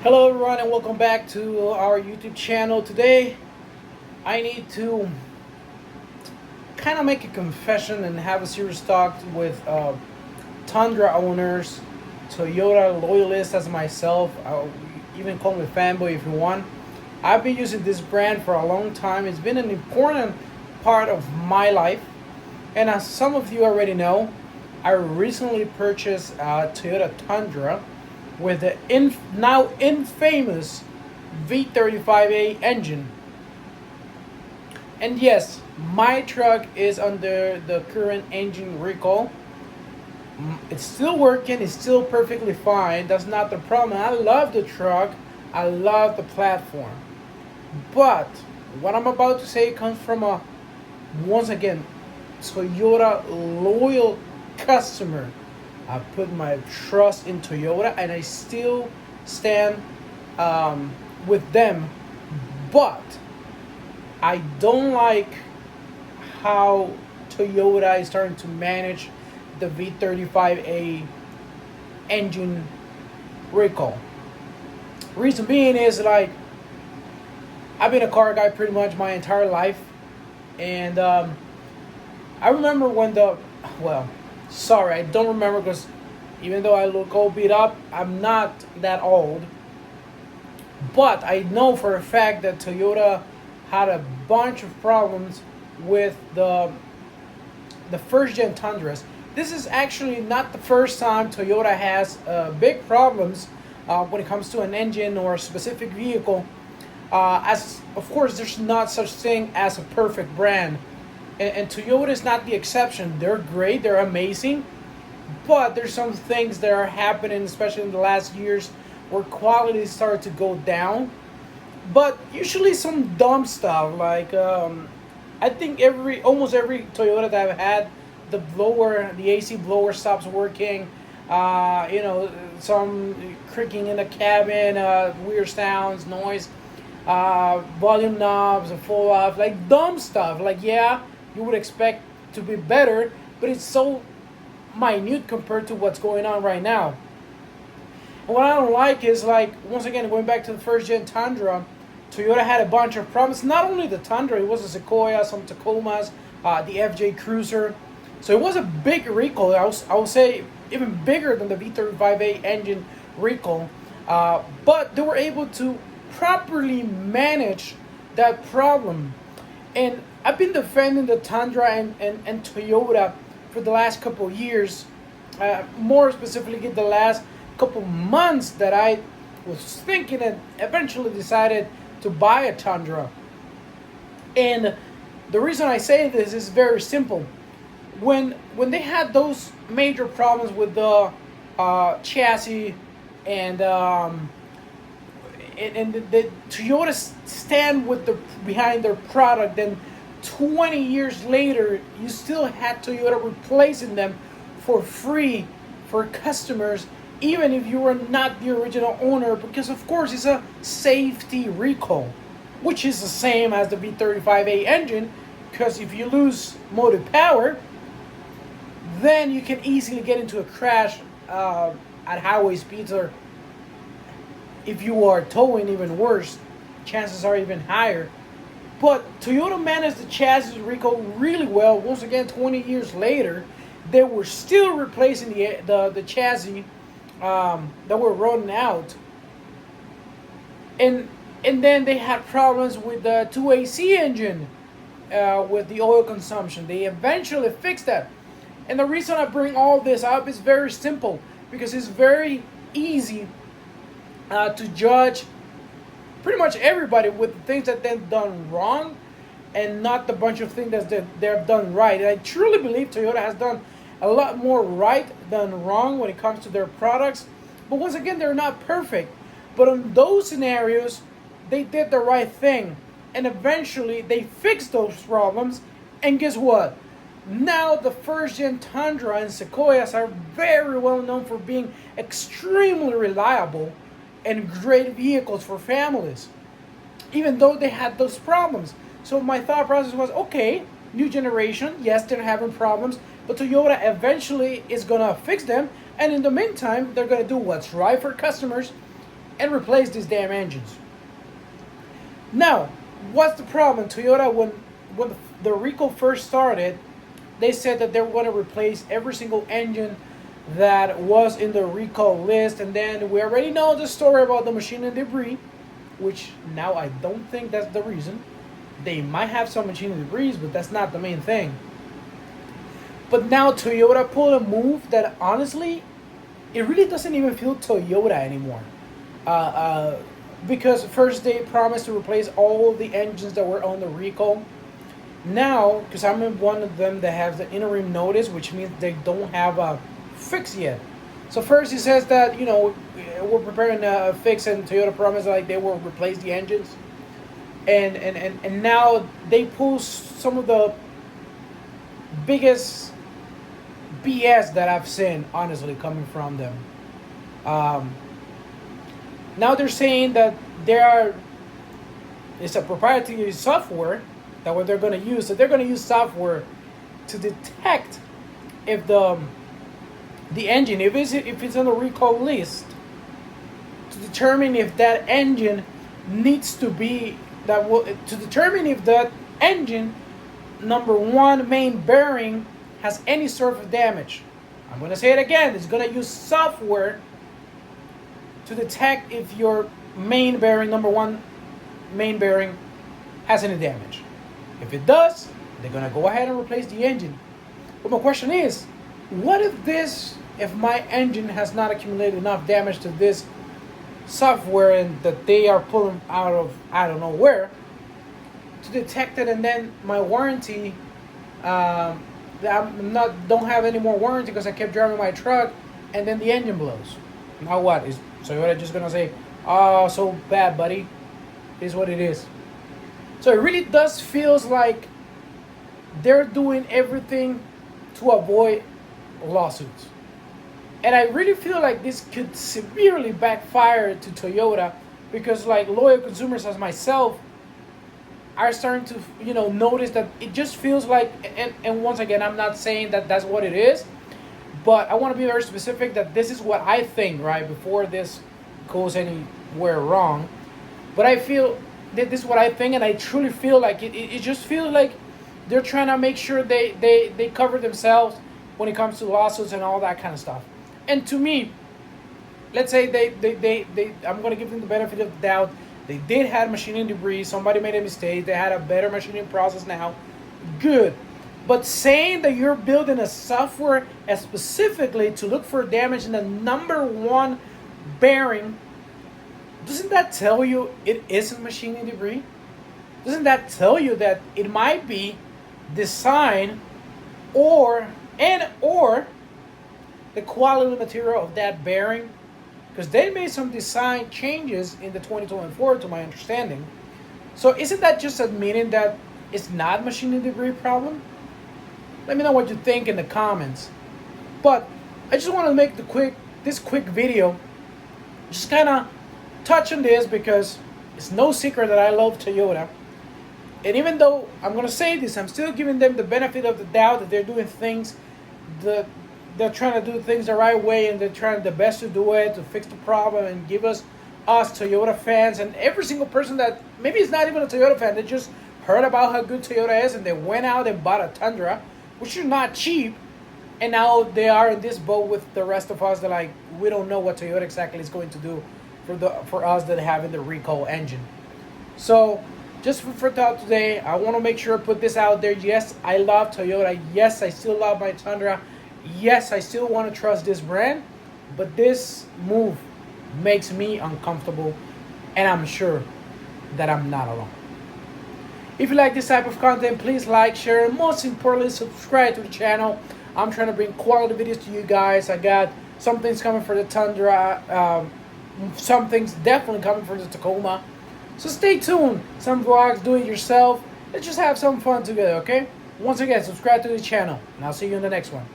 Hello everyone and welcome back to our YouTube channel. Today I need to kind of make a confession and have a serious talk with Tundra owners, Toyota loyalists as myself. I'll even call me a fanboy if you want. I've been using this brand for a long time. It's been an important part of my life. And as some of you already know, I recently purchased a Toyota Tundra with the now infamous V35A engine. And yes, my truck is under the current engine recall. It's still working, it's still perfectly fine. That's not the problem. I love the truck, I love the platform. But what I'm about to say comes from a, once again, Toyota loyal customer. I put my trust in Toyota and I still stand with them. But I don't like how Toyota is starting to manage the V35A engine recall. Reason being is like I've been a car guy pretty much my entire life, and I remember when sorry, I don't remember because even though I look all beat up, I'm not that old. But I know for a fact that Toyota had a bunch of problems with the first gen Tundras. This is actually not the first time Toyota has big problems when it comes to an engine or a specific vehicle. As of course, there's not such thing as a perfect brand. And Toyota is not the exception. They're great, they're amazing, but there's some things that are happening, especially in the last years, where quality started to go down. But usually some dumb stuff like I think almost every Toyota that I've had, the AC blower stops working. Some creaking in the cabin, weird sounds, noise, volume knobs fall off, like dumb stuff. Like yeah, you would expect to be better, but it's so minute compared to what's going on right now. And what I don't like is like, once again, going back to the first gen Tundra, Toyota had a bunch of problems. Not only the Tundra, it was a Sequoia, some Tacomas, the FJ Cruiser. So it was a big recall. I would say even bigger than the V35A engine recall. But they were able to properly manage that problem. And I've been defending the Tundra and Toyota for the last couple of years, more specifically the last couple months that I was thinking and eventually decided to buy a Tundra. And the reason I say this is very simple. When they had those major problems with the chassis and the Toyota stand with behind their product, then 20 years later you still had Toyota replacing them for free for customers, even if you were not the original owner, because of course it's a safety recall, which is the same as the V35A engine, because if you lose motive power, then you can easily get into a crash at highway speeds, or if you are towing, even worse, chances are even higher. But Toyota managed the chassis recall really well. Once again, 20 years later, they were still replacing the chassis that were running out. And then they had problems with the 2AC engine with the oil consumption. They eventually fixed that. And the reason I bring all this up is very simple, because it's very easy to judge pretty much everybody with the things that they've done wrong and not the bunch of things that they've done right. And I truly believe Toyota has done a lot more right than wrong when it comes to their products. But once again, they're not perfect. But in those scenarios, they did the right thing. And eventually, they fixed those problems. And guess what? Now the first gen Tundra and Sequoias are very well known for being extremely reliable and great vehicles for families, even though they had those problems. So my thought process was, okay, new generation, yes, they're having problems, but Toyota eventually is gonna fix them, and in the meantime, they're gonna do what's right for customers and replace these damn engines. Now, what's the problem? Toyota, when the recall first started, they said that they were going to replace every single engine that was in the recall list, and then we already know the story about the machine and debris, which now I don't think that's the reason. They might have some machine and debris, but that's not the main thing. But now Toyota pulled a move that honestly, it really doesn't even feel Toyota anymore. Because first they promised to replace all the engines that were on the recall. Now, because I'm in one of them that has the interim notice, which means they don't have a fix yet. So first he says that, we're preparing a fix, and Toyota promised like they will replace the engines. And now they pull some of the biggest BS that I've seen, honestly, coming from them. Now they're saying that it's a proprietary software that what they're going to use. So they're going to use software to detect if the engine, if it's on the recall list, to determine if that engine needs to be to determine if that engine number one main bearing has any sort of damage. I'm going to say it again. It's going to use software to detect if your main bearing, number one main bearing, has any damage. If it does, they're going to go ahead and replace the engine. But my question is, what if my engine has not accumulated enough damage to this software and that they are pulling out of I don't know where to detect it, and then my warranty, don't have any more warranty because I kept driving my truck, and then the engine blows. Now what? Is Toyota just gonna say, "Oh, so bad, buddy"? It is what it is. So it really does feels like they're doing everything to avoid lawsuits. And I really feel like this could severely backfire to Toyota, because like loyal consumers as myself are starting to notice that it just feels like, and once again, I'm not saying that that's what it is, but I want to be very specific that this is what I think, right, before this goes anywhere wrong. But I feel that this is what I think, and I truly feel like it just feels like they're trying to make sure they cover themselves when it comes to lawsuits and all that kind of stuff. And to me, let's say I'm going to give them the benefit of the doubt. They did have machining debris. Somebody made a mistake. They had a better machining process now. Good. But saying that you're building a software specifically to look for damage in the number one bearing, doesn't that tell you it isn't machining debris? Doesn't that tell you that it might be design or the quality of the material of that bearing? Because they made some design changes in the 2024, to my understanding. So isn't that just admitting that it's not machining debris problem? Let me know what you think in the comments. But I just want to make this quick video, just kind of touch on this, because it's no secret that I love Toyota. And even though I'm going to say this, I'm still giving them the benefit of the doubt that they're doing things, they're trying to do things the right way, and they're trying the best to do it, to fix the problem and give us Toyota fans, and every single person that maybe is not even a Toyota fan, they just heard about how good Toyota is, and they went out and bought a Tundra, which is not cheap, and now they are in this boat with the rest of us that like, we don't know what Toyota exactly is going to do for us that have in the recall engine. So just for thought today, I want to make sure I put this out there. Yes, I love Toyota. Yes, I still love my Tundra. Yes, I still want to trust this brand, but this move makes me uncomfortable, and I'm sure that I'm not alone. If you like this type of content, please like, share, and most importantly, subscribe to the channel. I'm trying to bring quality videos to you guys. I got some things coming for the Tundra, some things definitely coming for the Tacoma. So stay tuned. Some vlogs, do it yourself. Let's just have some fun together, okay? Once again, subscribe to the channel, and I'll see you in the next one.